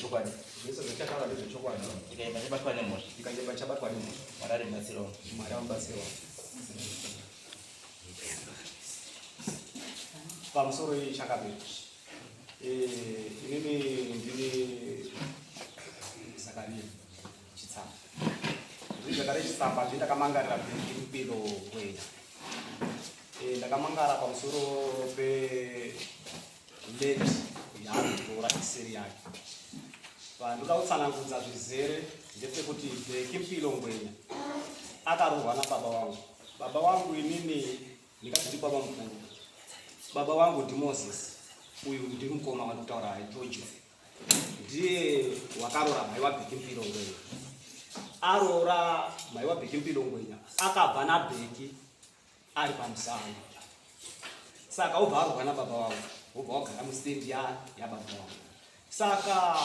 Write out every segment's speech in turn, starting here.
chokwadi. Yesu zachataura nezvechokwadi. Ikaimba chabatwa nemhosva. Ikaimba chabatwa nemhosva. Mwari mubatsiro. Mwari mubatsiro. Pamusoro chakabiri. Inini ndini Zakaria Chitsamba. Zakaria Chitsamba ndakamangarira mpilo wena. Ndakamangara pamusoro pe leti yakutora iseri yake. Vandoda kutsanangudza zvizere ndepekuti Kimpilo Ngwenya akarohwa nababa wangu. Baba wangu inini ndingati ndi baba mukuru. Baba wangu ndi Moses. Uyu ndi mukoma wanditaura George. Ndiye wakarora mai wa Kimpilo Ngwenya. Arora mai wa Kimpilo Ngwenya akabva naBheki ari pamusana. Saka ubva arohwa nababa wangu. Ubva wagara mustendi yababa wangu. Saka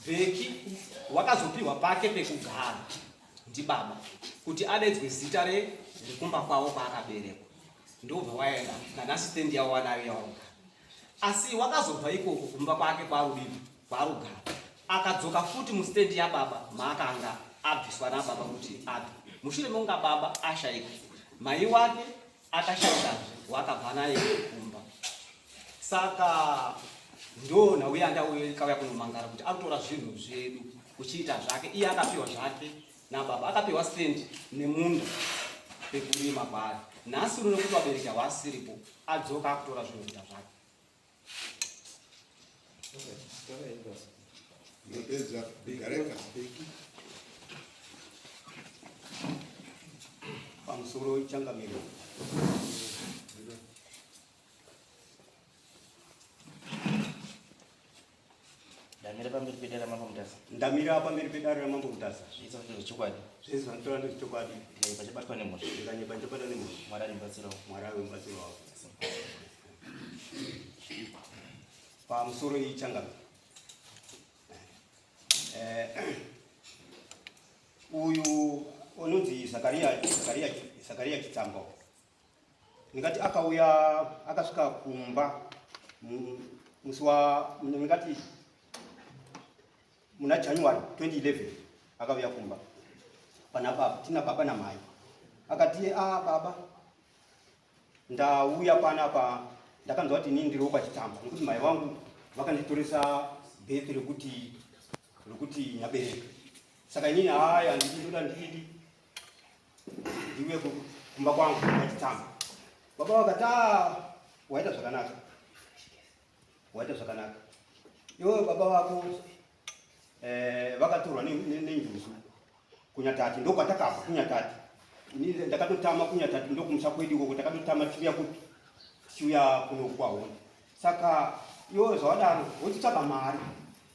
Bheki wakazopiwa pake pekugara ndi baba kuti adedzwe zita rekumba kwawo kwaakaberekwa. Ndobva waenda nanasitendi yawo wanayo yawo. Asi wakazobva ikoko kumba kwake kwarugara. Akadzoka futi mustendi yababa maakanga abviswa nababa kuti abve. Mushure monga baba ashayika, mai wake akashayikazve wakabva naye kumba. Saka ndo nauya ndauya kauya kunomangara kuti akutora zvinhu zvedu kuchiita zvake. Iye akapiwa zvake nababa, akapiwa stendi nemunda pekurima kwaari. Nhasi uno nekuti vabereki havasiripo, adzoka akutora zvinhu kuita zvake. Pamusoro changamiro. Ndamira pamberi pedare ramambo mutasa. Chokwadi. Zvinotora ndezvechokwadi. Ikaimba chabatwa nemhosva. Ikaimba chabatwa nemhosva. Mwari mubatsiro. Mwari mubatsiro wavo. Pamusoro changamiro. Uyu unonzi Zakaria Chitsamba. Ndingati akauya akasvika kumba musi wa ndingati muna January 2011 akauya kumba pana baba, tina baba na mai. Akati baba ndauya panapa ndakanzwa kuti nini ndiri kwa Chitsamba nekuti mai wangu vakanditoresa bhethi rekuti nyabereka. Saka inini haya ndinoda ndiye kumba kwangu kwa Chitsamba. Baba wakati waita zvakanaka. Waita zvakanaka. Iwe baba wako vakatorwa nenjuzu kunyatati ndokwatakabva kunyatati. Ini ndakatotama kunyatati ndokumusha kwedu uko takatotama chiuya kuno kwawo. Saka iwe zvawadaro wochitsvaga mari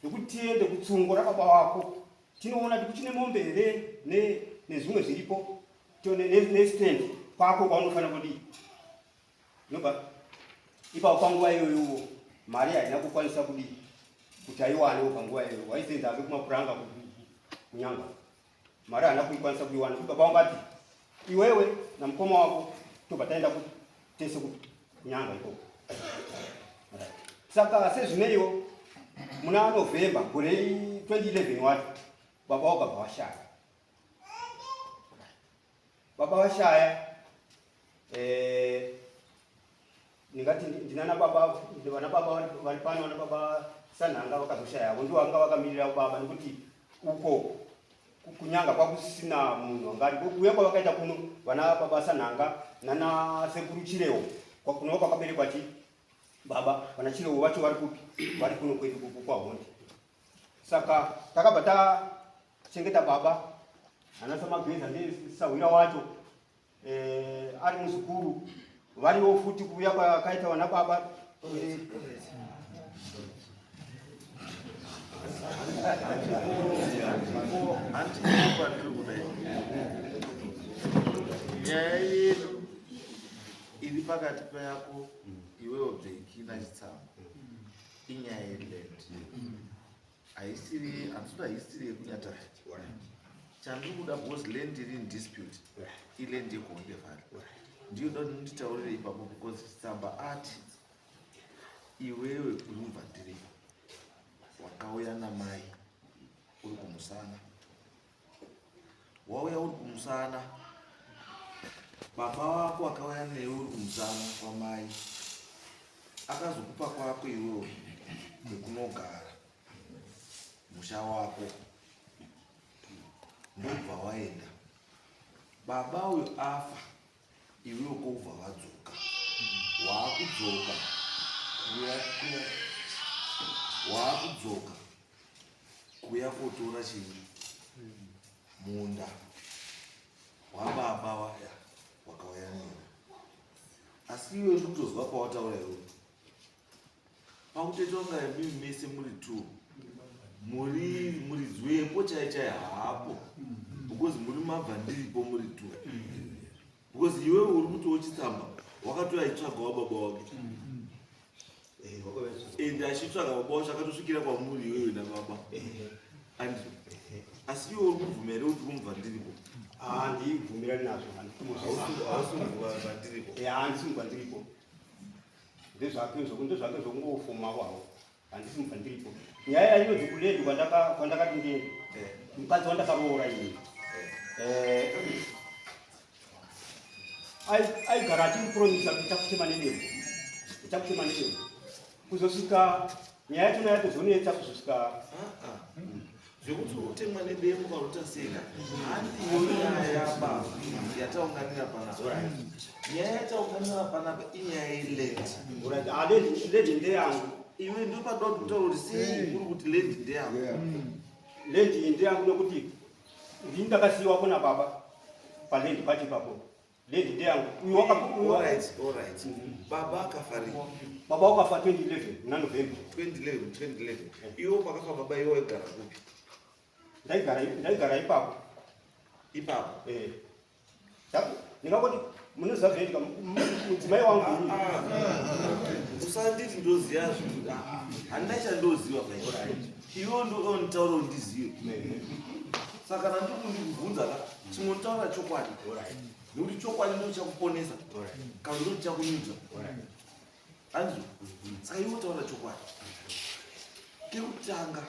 yokuti tiende kutsungura baba wako. Tinoona kuti chine mombe here nezvimwe zviripo nestand kwako kwaunofana kudii. Nobva ipapo panguva iyoyo mari haina kukwanisa kudii kuti aiwanewo panguva iyoyo. Waisenza kumapuranga kunyanga. Mari haina kuikwanisa kuiwana. Baba wangu ati iwewe na mukoma wako tobva taenda tese kunyanga ikoko. Saka sezvineiwo muna November gore 2011 wati baba wakabva washaya. Baba washaya ndingati ndinana baba vana baba vari pano vana baba Sanhanga vakazoshaya. Ndiwo vanga vakamirira baba nekuti uko kunyanga kwakusina munhu angari. Kuuya kwavakaita kuno vana baba Sanhanga nana sekuru Chirewo kuno kwakaberekwa baba. Vana Chirewo vacho vari kupi? Vari kuno kwedu kwaHondi. Saka takabva tachengeta baba anasamagweza ndesahwira wacho ari muzukuru. Variwo futi kuuya kwakaita vana baba nyaya yedu iri pakati pako iwewo Bheki naChitsamba inyaya yeland. Hatuna history yekunyatati. Chandiri kuda because land iri in dispute iland yeGonde Valley. Ndiyo ndonditaurire ipapo because Chitsamba ati iwewe urumva ndirei wakauya namai kumusana. Wauya uri kumusana, baba wako akauya newe uri kumusana kwamai, akazokupa kwako iwewe kwekunogara musha wako, ndobva waenda. Baba uyo afa, iwewe kobva wadzoka, wakudzoka kuya kotora chinyi munda wababa waya wakauya newe. Asi iwe ndikutozwa pawataura iwe pakutoita kunga mimi mese muri 2 muri zvepo chaichai hapo, because muri mabva ndiripo muri 2, because iwe uri kutowo chitsamba wakatoaitsvaga wababa wake ende achitsvaga baba wacho akatosvikira kwamuri iwewe nababa. Asi iwe uri kubvumira here kuti kumubva ndiripo? Handibvumirani nazvo, hausingubva ndiripo. Handisingubva ndiripo, ndezvake zvokungofoma kwawo, handisingubva ndiripo. Nyaya inodzi kulendi kwandakati ndiende, mukadzi wandakaroora ini aigara achimupromisa kuti ichakutema nedemo, kuzosvika nyaya yacho yatozonetsa kuzosvika zvekuti utemwa nedemo karutasenga handiyo nyaya yababa yataunganira panapa. Nyaya yataunganira panapa inyaya yeland. Lendi ndeyangu. Iwe ndio padoda kutaura kuti sei kuri kuti lendi ndeyangu. Lendi ndeyangu nekuti ndini ndakasiyiwapo nababa palendi pacho ipapo. Lendi ndeyangu. Alright. Baba akafariki. Baba wakafa 2011 muna November. 2011. Iwo pakafa baba iwo egara kupi? Ndaigara ipapo. Ipapo? Ndingakoti munoziva zveita mudzimai wangu. Usanditi ndoziva zvekuti handina chandoziva pai. Iwo ndontaura kuti ndizive. Saka ndikubvunza chimbotaura chokwadi. Nekuti chokwadi ndicho chakuponesa kana ndicho chakunyudza. Anzwa? Saka iwe taura chokwadi. Kekutanga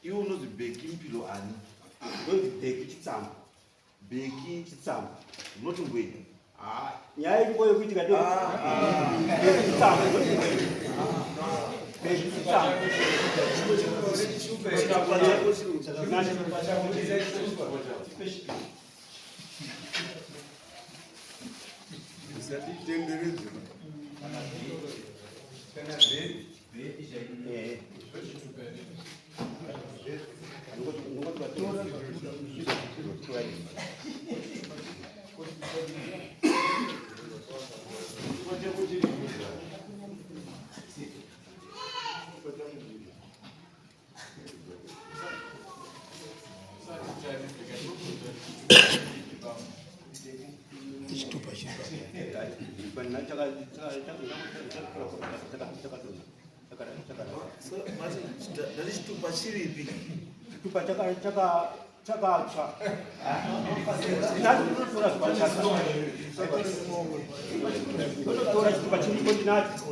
iwe unonzi Bheki Mpilo ani? Ndonzi Bheki Chitsamba. Bheki Chitsamba. unoti ngwenye? Nyaya iripo yokuitika Bheki Chitsamba. Bheki Chitsamba. Chitupa chiripi? Chitupa chakatsva. Ndotora chitupa chiripo ndinati.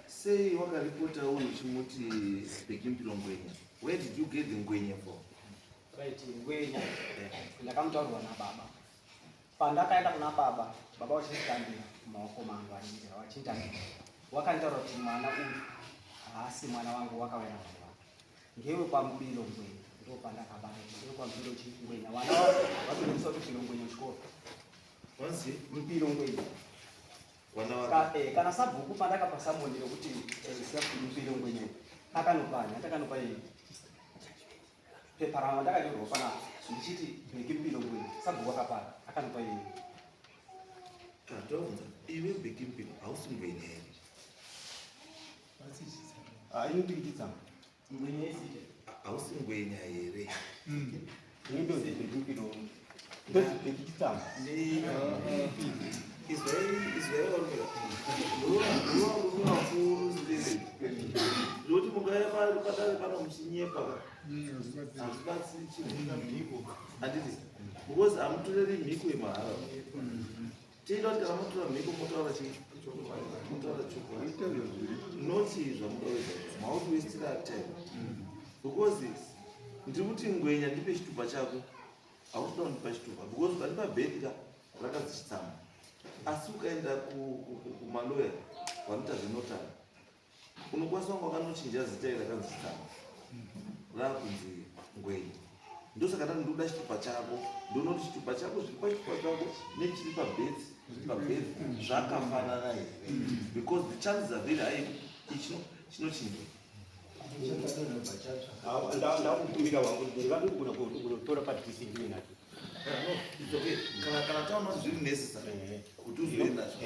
Say wakaripota uri uchimuti Bheki Mpilo ngwenya. Where did you get the ngwenya for? Right, ngwenya. Ndakamutaurirwa nababa. Pandakaenda kuna baba wachitambira mumaoko mangu aringira wachitambira. Wakanitaura kuti mwana uyu haasi mwana wangu wakawera mwana. Ngewe kwambiro ngwenya. Ndipo pandakabara. Ngewe kwambiro ngwenya. Wana watoniswa kuti ngwenya chikoro. Wanzi Mpilo ngwenya. Kana sabhuku pandakapa Samuel rokuti Mpilo ngwenya. Atakanopa yeye. Pepa rama ndakanyorwa pana ndichiti Bheki Mpilo ngwenya. Sabhuku akapara akanopa yeye. Katonza iwe Bheki Mpilo hausi ngwenya here. Inopikitsa. Ngwenya isite. Hausi ngwenya here. Ndozi Bheki Mpilo. Ndozi Bheki Chitsamba. Israel wakuru zile. Loti mugaya padare pano muchinyepa hazvibatsiri chinhu handiti because hamutoreri mhiko yemahala teida kuti kana mutora mhiko motaura chii motaura chokwadi noti zvamudavedza mautwestira time because ndiri kuti ngwenya ndipe chitupa chako hautoda kundipa chitupa because ukandipa bhedhika rakanzi chitsama asi ukaenda kumaloya vanoita zvenotara unokwanisa kunge wakanochinja zita iri rakanzi chitsama rakunzi ngwenya ndosaka dani ndoda chitupa chako ndonoti chitupa chako zviri pachitupa chako nechiri pabhedhi zvakafanana here because the chances are very high chinochinja ndakutumira wangu ndingandogona kutora patikisingiwe nacho kana taona zviri necessary kuti uzive nacho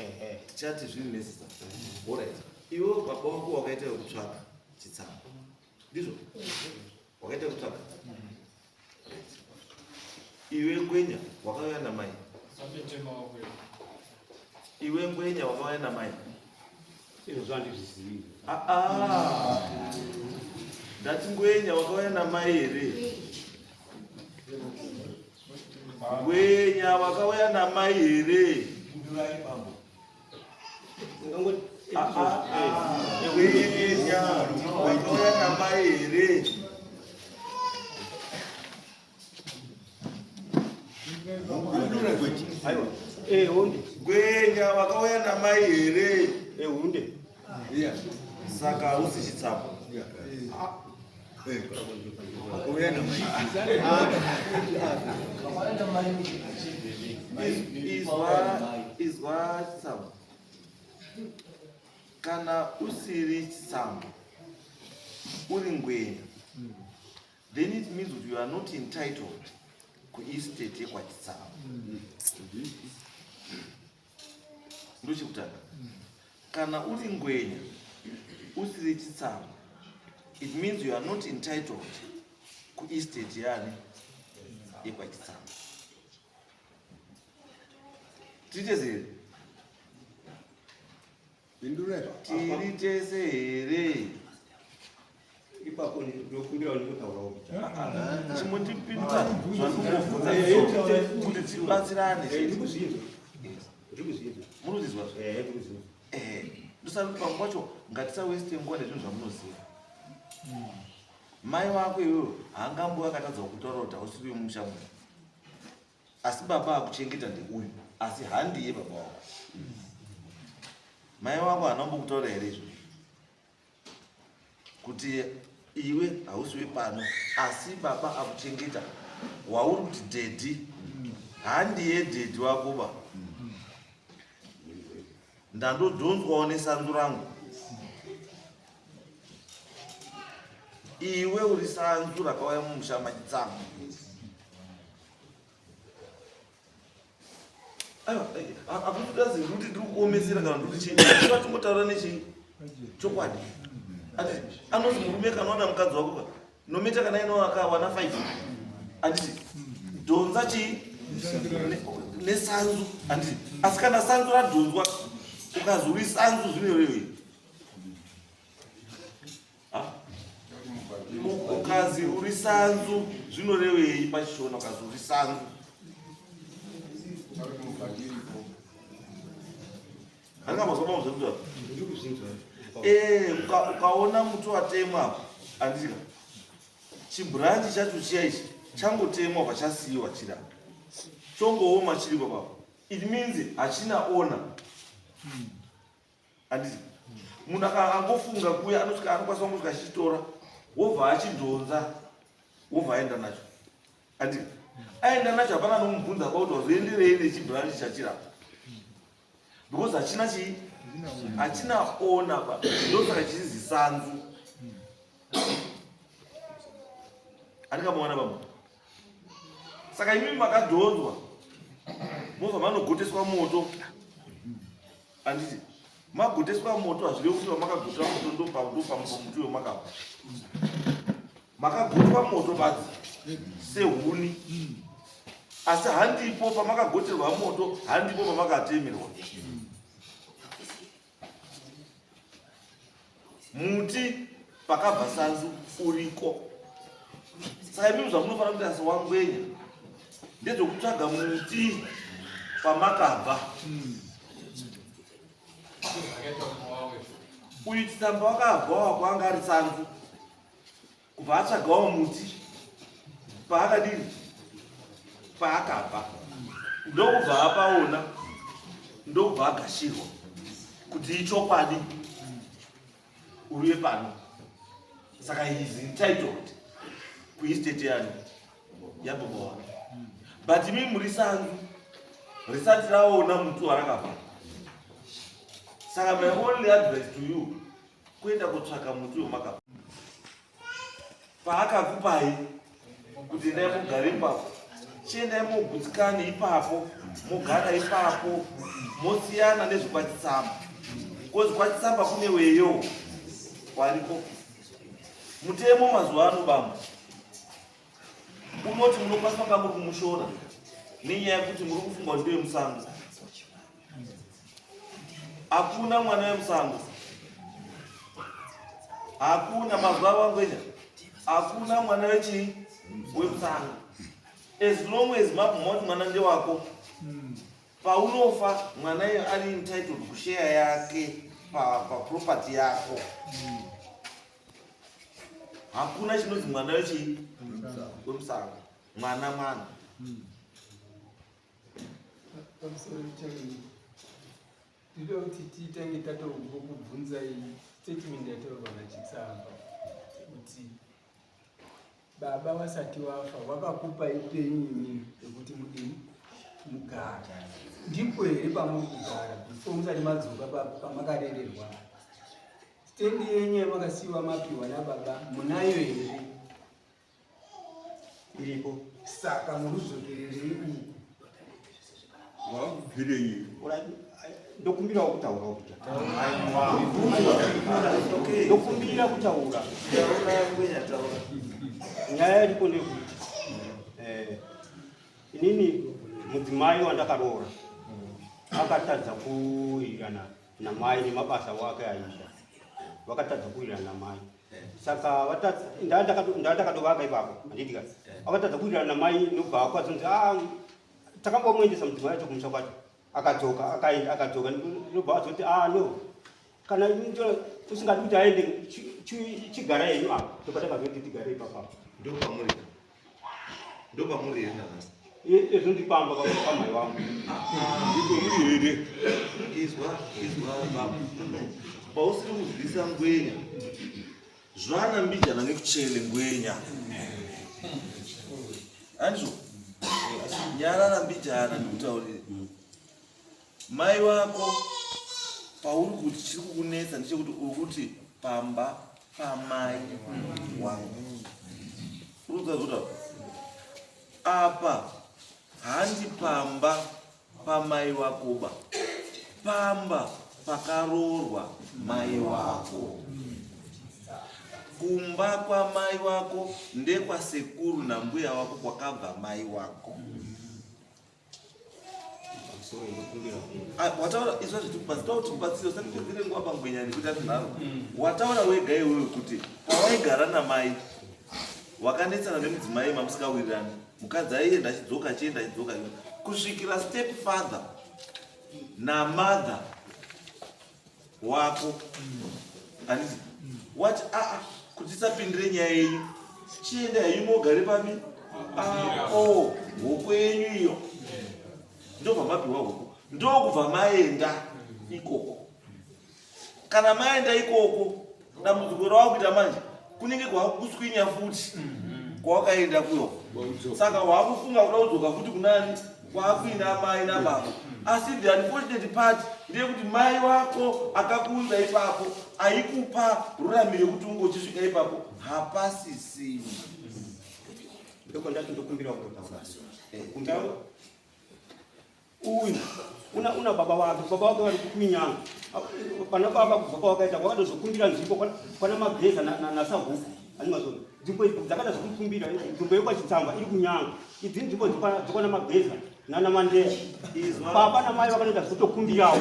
tichati zviri necessary alright iwe baba wako wakaita yekutsvaka chitsama ndizvo wakaita yekutsvaka iwe ngwenya wakauya namai iwe ngwenya wakauya namai izvo zvandizviziviri ndati ngwenya wakauya namai here ngwenya wakauya namai here ngwenya wakauya namai here ngwenya wakauya namai here hunde saka hausi chitsama izwa chitsama kana usiri chitsama uri ngwenya then it means that you are not entitled kuestate yekwachitsama ndochekutanga kana uri ngwenya usiri chitsama it means you are not entitled kuestate yani yekwachitsama tiri tese here tiri tese here ipapo ndokumbira ndinotaurawo chimundipindura zvandinobvunza kuti tibatsirane munozvizwa ndosati pamwe pacho ngatisaweste nguva nezvinhu zvamunoziva mai wako iweyo haangambo akatadza kutaura kuti hausiri wemushamwe asi baba akuchengeta ndeuyu asi handiye baba wako mai wako haanambokutaura here izvo kuti iwe hausi wepano asi baba akuchengeta wauri kuti dhedhi handiye dhedhi wakoba ndandodhonzwawo nesanzu rangu iwe uri sanzu rakauya mumusha machitsama akutodazi kuti ndiri kuomesera kana ndiri chii atingotaura nechii chokwadi ati anozi murume kana wana mukadzi wako nometa kana ino akawana 5 anditi dhonza chii nesanzu anditi asi kana sanzu radhonzwa ukazuri sanzu zvinewewe ukazi uri sanzu zvinorevei pachishona ukazi uri sanzu handingamazvamamuzvekuta ukaona muti watemwa andika chibhuranchi chacho chiya ichi changotemwa pachasiyiwa chira chongooma chiri papapo it means hachina ona anditi munhu angofunga kuya anokwanisa kungosvika achichitora wobva achidhonza wobva aenda nacho andika aenda nacho hapana nomubvunza pauti wazoenderei nechibhuranchi chachirapa because hachina chii hachina ona pa ndosaka chizi sanzu andingamuona pamwe saka imi makadhonzwa mobva manogoteswa moto anditi magoteswa moto hazvirevi kuti vamakagotwa moto ndopamuti wemakafa makagotwa moto badzi sehuni asi handipo pamakagoterwa moto handipo pamakatemerwa muti pakabva sanzu uriko. Saka imi zvamunofanira kuti asi wangwenya ndezvokutsvaga muti pamakabva. Uyu Chitsamba wakabvawo kwanga ari sanzu kubva atsvagawo muti paakadini paakabva, ndokubva apaona, ndokubva agashirwa kuti ichokwadi uye pano. Saka he is entitled kuestate yano yababa wake. But imi muri sanzu risati raona muti warakabva. Saka my only advice to you kuenda kutsvaka muti wemakabva. Paakakupai kuti ndai mugare ipapo, chiendai mogutsikana ipapo, mogara ipapo, mosiyana nezvekwachitsamba. Kozi kwachitsamba kune weyo wariko. Mutemo mazuva ano bamba unoti munokwanisa kunga muri kumushora nenyaya yekuti muri kufunga kuti ndewemusango. Hakuna mwana wemusango, hakuna mazuva wangwenya, hakuna mwana wemusango. As long as mabvuma kuti mwana ndewako, paunofa mwana ari entitled kushare yake paproperty yako. Hakuna chinonzi mwana wemusango, mwana. Ndinoda kuti titange tatobvunza statement yataurwa naChitsamba kuti baba wasati wafa wakakupa ipenyu yekuti mugara. Ndipo here pamuri kugara before musati madzoka pamakarererwa. Stendi yenyu yamakasiyiwa mapiwa nababa munayo here? Iripo. Saka murudzokererei uku? Wakubvirei. Ndokumbira kutaura kuti. Ndokumbira kutaura. Nyaya iripo ndekuti inini mudzimai wandakaroora akatadza kuwirirana namai nemabasa wake aita. Vakatadza kuwirirana namai. Saka ndakadovaka ipapo handiti kasi. Vakatadza kuwirirana namai nobva akwazonzi takambomuendesa mudzimai wacho kumusha kwacho. Akadzoka akadzoka nobva azoti no kana usingadi kuti aende chigara yenyu apa tokatangazoti tigare ipapapo. Ndopamuri here nakasi. Izvo ndipamba pamai wangu. Ndipamuri here. Izwa baba. Pausiri kuzivisa ngwenya zvaana mbijana nekuchele ngwenya. Andizvo nyarara mbijana ndikutaurire mai wako pauri kuti chiri kukunetsa ndechekuti uri kuti pamba pamai wangu. Urikuziva kuti apa handi pamba pamai wakoba, pamba pakaroorwa mai wako. Kumba kwa mai wako ndekwa sekuru na mbuya wako kwakabva mai wako. Wataura izvo zvitikubatsira usatipedzere nguva pangwenyani kuti atinharo. Wataura wega iwewe kuti pawaigara namai wakanetsana nemudzimai mamusikawirirani, mukadzi aienda achidzoka achienda achidzoka kusvikira step father namother wako anditi wati kuti tisapindire nyaya yenyu chienda henyu mogare papi hoko yenyu iyo ndobva mapiwa hoko, ndokubva maenda ikoko. Kana maenda ikoko dambudziko rawakuita manje kunenge kwakuswinya futi kwawakaenda kuyo. Saka wakufunga kuda kudzoka futi kunani kwakuina mai nababa. Asi the unfortunate part ndeyekuti mai wako akakuudza ipapo aikupa ruramiro kuti ungochisvika ipapo hapasisini. Ndoko ndati ndokumbira kutaura. Uyu una baba wake vari kukuminyanga. Pana baba kubva kwakaita wakatozokumbira nzvimbo pana mageza nasabhuku ani mazoni. Nzvimbo dzakada zokukumbira nzvimbo yekwachitsamba iri kunyanga. Idzi nzvimbo dzokwana mageza nana Mandeya baba na mai vakaenda kutokumbirawo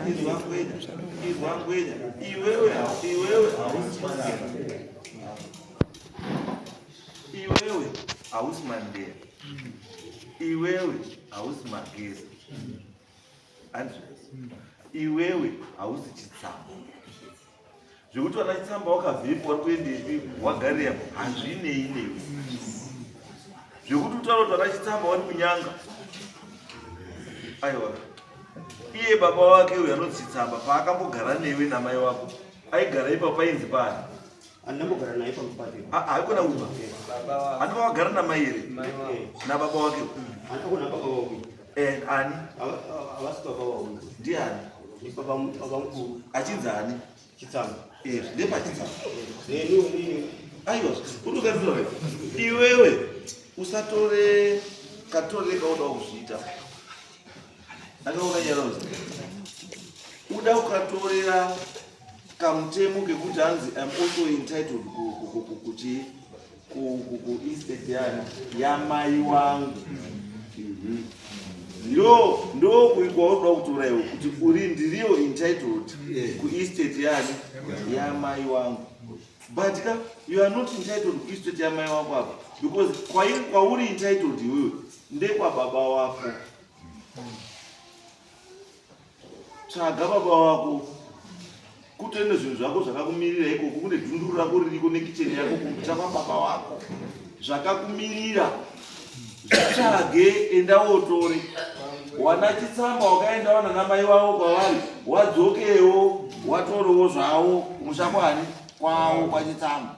izwa ngwenya iwewe hausi Mandeya, iwewe hausi Mageza, iwewe hausi Chitsamba. Zvekuti vana Chitsamba wakavhepa vari kuendepi wagarira hazvinei newe. Zvekuti utaura kuti vana Chitsamba vari kunyanga, aiwa iye baba wake uyu anonzi Chitsamba paakambogara newe namai wako aigara ipapo painzi pani? andambogara naye pamupati haikona uba andova wagara namai here nababa wake andakona baba wako ani havasi baba wako ndiani? baba mukuru achinzi ani? Chitsamba ndepachitsamba aiwa utokatua iwewe usatore katorere kauda kuzviita akauranyaraoza uda ukatorera kamutemo kekuti hanzi am also entitled estate yani yamai wangu ndo kwauri kutora iwe kuti uri ndiriyo entitled kuestate yani yamai wangu, but you are not entitled kuestate yamai wangu apa because kwauri entitled iwewe ndekwa baba wako. Tsvaga baba wako kutoenda zvinhu zvako zvakakumirira ikoko, kune dhunduru rako ririko nekicheni yako kutsvaka baba wako zvakakumirira, zvitsvage enda wotore. Wana Chitsamba wakaenda wana namai wavo kwavari wadzokewo watorewo zvavo kumushambwani kwavo kwaChitsamba.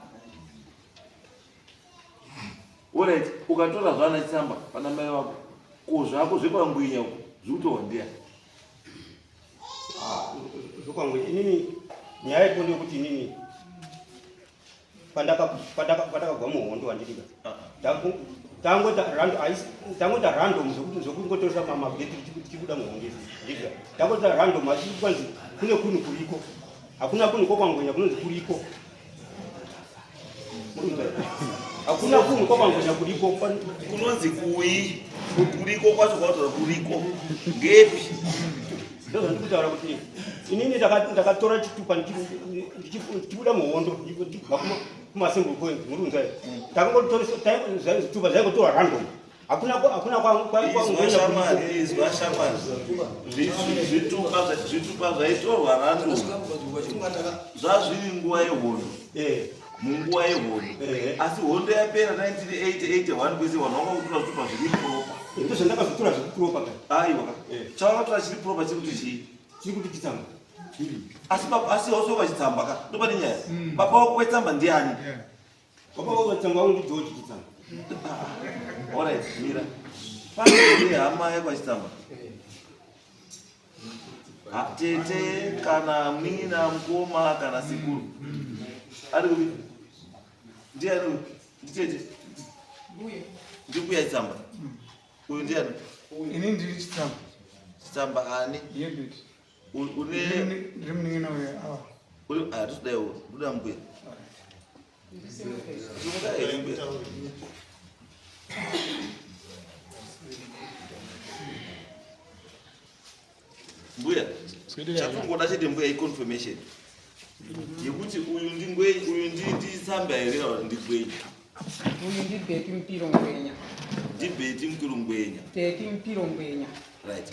Alright, ukatora zvana Chitsamba pana mai wako ko zvako zvepangwinya uko zvikutohondea zvokwangwe inini nyaya iko ndeyekuti inini pandakagwa muhondo wandiriga tangota random zokungotoresa mabheti tichibuda muhondo ndiga tangota random achikwanzi kune kunhu kuriko hakuna kunhu kokwangwenya kunonzi kuriko hakuna kunhu kokwangwenya kuriko kunonzi kui kuriko kwacho kwataura kuriko ngepi ndozvandikutaura kuti inini ndakatora chitupa ndichibuda muhondo kumasemburi point murunzai zvitupa zvaingotora random hakuna zvitupa zvaitorwa random zvazviri nguva yehondo munguva yehondo asi hondo yapera 1981 kwese vanhu vakakutora zvitupa zviri propa ndozvandakazotora zviri propa aiwa chavakatora chiri propa chiri kuti chii chiri kuti Chitsamba asi wasoka Chitsamba ka ndopane nyaya baba wako waChitsamba ndiani? baba wako waChitsamba wangu ndi George Chitsamba. Alright, mira pane hama yakwaChitsamba tete kana mwina mukoma kana sikuru ari kupi ndiani? Nditete ndikuya Chitsamba uyu ndiani? ini ndiri Chitsamba. Chitsamba ani? Yebit une ndiri muningina uyo awa tosudaiwo ndoda mbuya mbuya chatongoda chete mbuya iconfirmation yekuti uyu nditsamba here kana kuti ndigwenya? Uyu ndibheti Mpiro Ngwenya. Ndibheti Mpiro Ngwenya. Bheti Mpiro Ngwenya. Right.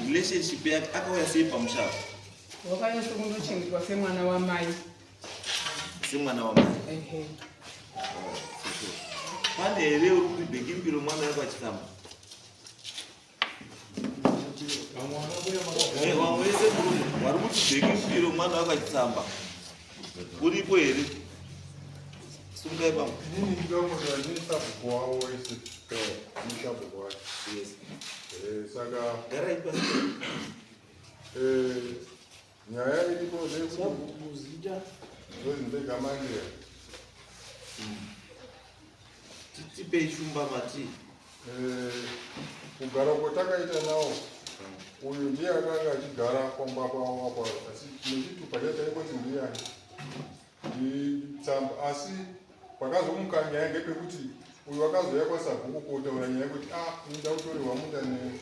Relationship yake akauya sei pamushavu? Wakauya sekundochengetwa semwana wamai. Semwana wamai. Ehe. Pane here uri kuti Bheki Mpiro mwana wakwaChitsamba? Vamwe vese murume vari kuti Bheki Mpiro mwana wakwaChitsamba uripo here? Sungai pamwe. Nini ndingamuda ndisabhuku wavo wese mushabhuku wacho. Yes. Saka Garai pasi. nyaya iripo ndeyekuti muzita ndozvindegamangira titipei shumba mati kugara kwatakaita nawo uyu ndiye akanga achigara kwangwa kwawakwa asi nechitupa chataikoti ndiyani Chitsamba asi pakazomuka nyaya ngepekuti uyu akazouya kwasabhuku kotaura nyaya yekuti inoda kutorerwa munda neuyu.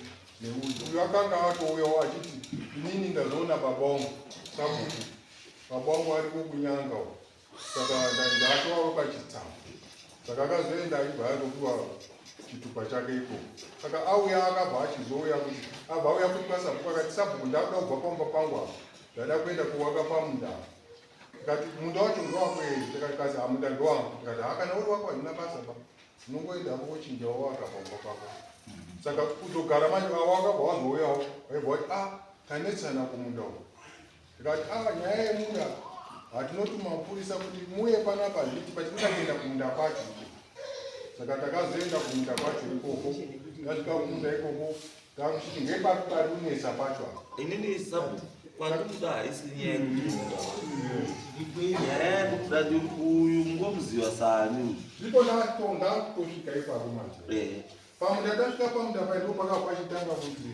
Uyu akanga atouyawo achiti inini ndazoona baba wangu sabhuku, baba wangu ari kukunyanga, saka ndatovawo pachitsamba. Saka akazoenda achibva atopiwa chitupa chake ikoko. Saka auya akabva achizouya kuti abva auya kuti kwasabhuku akati sabhuku ndakuda kubva pamba pangu apa ndada kuenda kuwaka pamunda. Tikati munda wacho ndowako here? Tikati munda ndowangu. Tikati kana uri wako handina basa ba, unongoendapo wochinjawo waka pamba pako. Saka kutogara manje awakabva wazouyawo waibva wati tanetsana kumunda uko. Tikati nyaya yemunda hatinotuma mapurisa kuti muye panapa zviti patinoda kuenda kumunda kwacho. Saka takazoenda kumunda kwacho ikoko. Tasvika kumunda ikoko takusviti ngepapi pari kunetsa pacho apa. Inini sabhuku kwandikuda haisi nyaya yekuti nyaya yekuda uyu ngomuziva sani ndipo ndatonga kutosvika ipapo manje. Pamunda tasvika pamunda paipo pakapachitanga kuti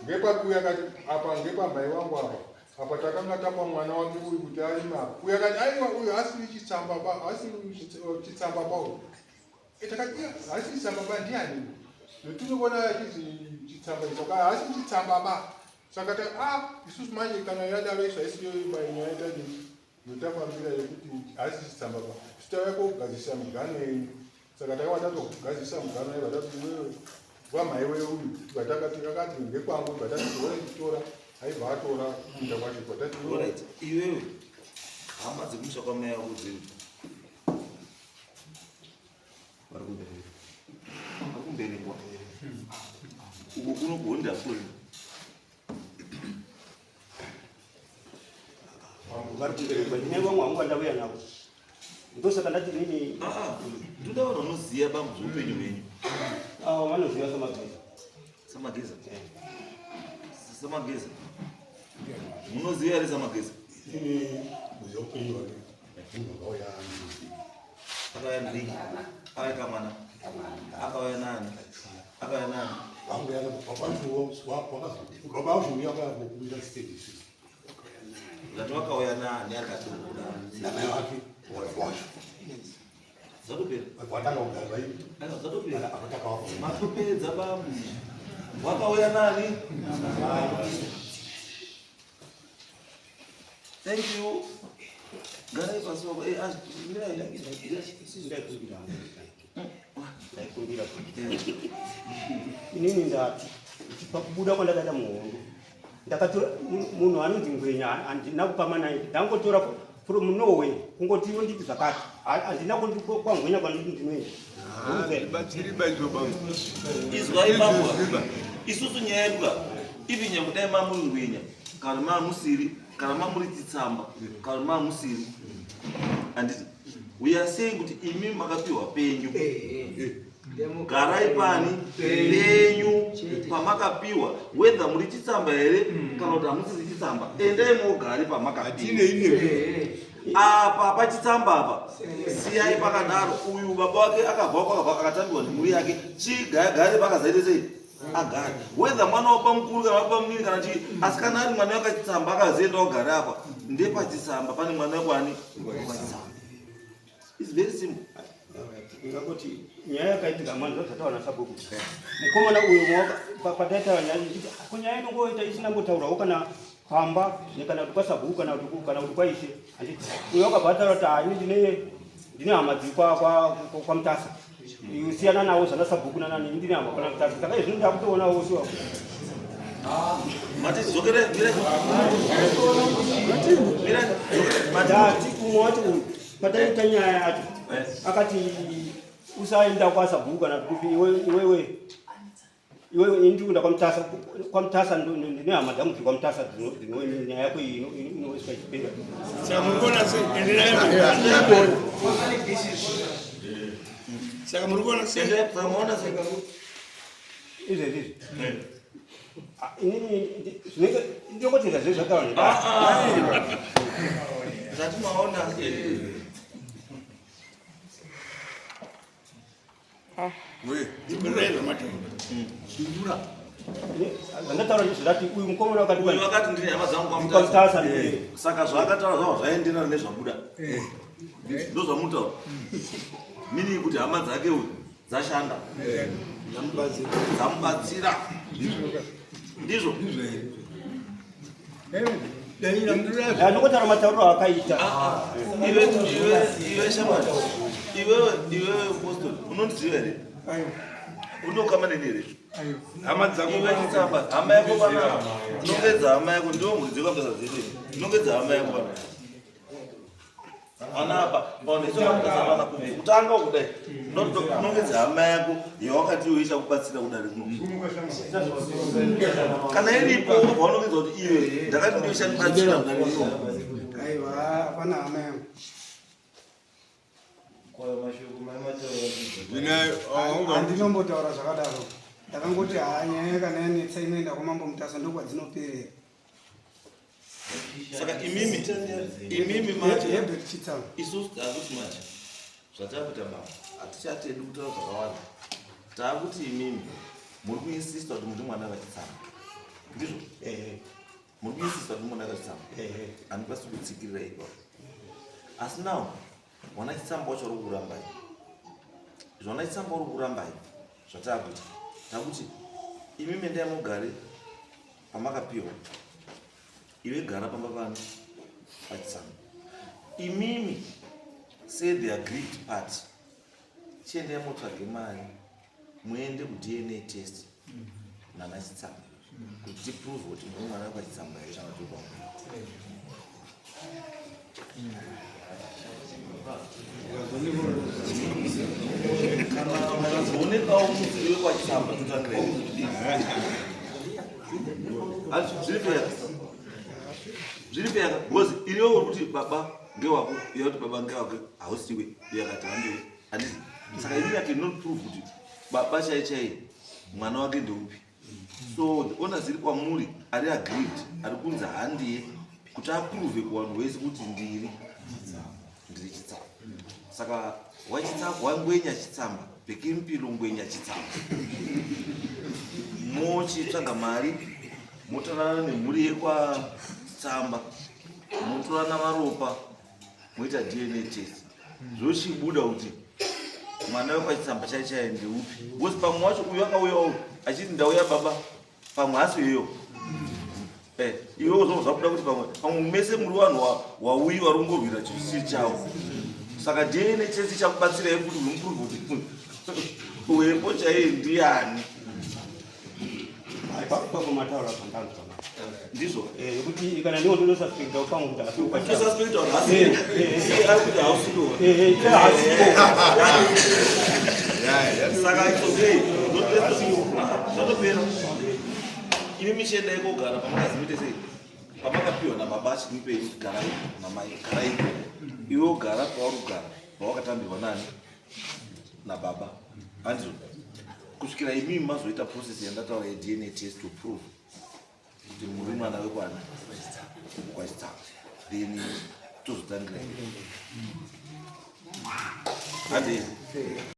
ngepapi uya akati apa ngepambai wangu apa takanga tapa mwana wake uyu kuti arima. Uyu akati aiwa uyu asiri chitsamba ba, asiri chitsamba ba uyu. Takati asiri chitsamba ba ndiani? Ndotinobona achizi chitsamba icho ka asiri chitsamba ba. Saka isusu manje kana yadaro ishaisiyo nyaya tadi yotafambira yekuti asiri chitsamba ba. Titauya kogadzisa migano yenyu. Saka takawata kugadzisa mugano yedu vatati wewe wamhai weuyu vatakati akati ngekwangu vatati totora aibva atora kumunda kwacho vatati iwewe hama dzekusha kwamai yako dziri vakumberengwa uko kunogonda kuri vari kuberengwa ndine vamwe vangu vandauya navo ndosaka ndati nini ndoda vanhu vanoziva bambo zveupenyu hwenyu. Vanoziva samageza. Samageza? Samageza? Munoziva here samageza? Akauya ndini? Akauya kamwana? Akauya nani? Akauya nani? Zati wakauya nani akadongoda? Zatopera? Zatopera? Matopedza bambo. Wakauya nani? Thank you. Garai pasi wako. Inini ndati pakubuda kwandakaita muhondo ndakatora munhu anonzi Ngwenya handina kupama naye ndangotora from Norway kungoti iwe nditi zvakati handina kwangwenya kwanditi ndinoenda izwai bambwa isusu nyaya yeduka ivi nyamudai mamuri Ngwenya kana mamusiri kana mamuri Chitsamba kana mamusiri handiti we are saying kuti imi makapiwa penyu garai pani penyu pamakapiwa whether muri Chitsamba here kana kuti hamusiri Chitsamba endai mogari pamakapiwa apa pachitsamba apa siyai pakadaro uyu baba wake akabva akatambiwa nemhuri yake chigare pakazaite sei agare whether mwana wapa mukuru kana wapa munini kana chii asi kana ari mwana wakachitsamba akazoenda ogara apa ndepachitsamba pane mwana wakwani wachitsamba. It's very simple. Ngakoti nyaya yakaitika mwana dzatawana sabhuku mukomana uyu pataitaura nyaya nditi kunyaya inongoita isina mbotaurawo kana pamba kana kuti kwasabhuku kana kuti kwaishe handiti uyo wakabva ataura kuti ini ndine hama dziri kwaMutasa siyana nawo zvana sabhuku nanani ndine hama kana Mutasa saka izvi ndakutoonawo siwa madati umwe wacho uyu pataita nyaya yacho akati usaenda kwasabhuku kana kuti iwewe ndikunda kwaMutasa ndine hama dzangu dziri kwaMutasa nyaya yako iyi inoiswa ichipera saka muri kuona izvezvi inini ndinongotenda zve zvataura zvatimaona zvandataura ndizvati uyu mukomana wakati ndine hama dzangu kwaMutasa saka zvakataura zvavo zvaenderana nezvabuda ndozvamutaura mini kuti hama dzake uyu dzashanda dzamubatsira ndizvo Ndokuti matauro akaita. iwe shamwari iwe apostol unondiziva here unokama neni here hama dzako iwe chitsamba hama yako panapa unongedza hama yako ndiwo mhuri dzekambesa dzese unongedza hama yako panapa anapa paunezokambesapana kutanga kudai unongedza hama yako yawakati iwe ichakubatsira kudari kana iripo vaunongedza kuti iwe ndakati ndiwe ichanibatsira kudari aiwa hapana hama yangu handinombotawura zvakadaro ndakangoti nyaya kana yanetsa inoenda kwamambo mutasa ndokwadzinoperera saka imimi macho chitsama isusu taakuti macho zvatakuita baba hatichatendi kutaura zvakawanda taakuti imimi muri kuinsista kuti muri mwana vachitsama ndizvo muri kuinsista kuti mwana vachitsama handikwanisi kutsikirira ipapo asi now mwana chitsamba wacho uri kurambai zvona chitsamba uri kurambai zvataakuita takuti imimi endai mugare pamakapiwa iwe gara pamba pano pachitsamba imimi say the agreed part chiendai motsvage mari muende kudna test nana chitsamba kuti tiprove kuti muri mwana wepachitsamba here kana topa kana makazoonekawo mudzi iwe kwachitsamba totangira zviri peyaka because iniwe uri kuti baba ngewako iya kuti baba ngewake hausiwe yakati handiwe handizi saka ini yati noprove kuti baba chai chai mwana wake ndeupi so ona ziri kwamuri ari agreed ari kunzi handiye kuti aprove kuvanhu vese kuti ndiri chitsamba saka wangwenya chitsamba Pekimpilo ngwenya chitsamba mochitsvaga mari motanana nemhuri yekwa tsamba motorana maropa moita dna test zvochibuda kuti mwana wekwachitsamba chaichai ndeupi because pamwe wacho uyu akauyawo achiti ndauya baba pamwe asi iyo iwewo zvabuda kuti pamwe mese muri vanhu wauyi vari kungorwira chisiri chavo saka dna test ichakubatsirai kuti uimprove kuti uwepo chaiye ndiani Kwa mataura pantano sana. ndizvo Kuti kana ndiwo ndo suspect upangu kuti asi upa. suspect or asi ari kuti hausido saka itozei zvatopera imi michenda ikogara pamakazimite sei pamakapiwa nababa achimupei garai namai garai iwe ugara pauri kugara pawakatambirwa nani nababa handizvo kusvikira imimi mazoita process yandataura yedna test to prove kuti muri mwana wekwana kwachitsamba then tozotangira hande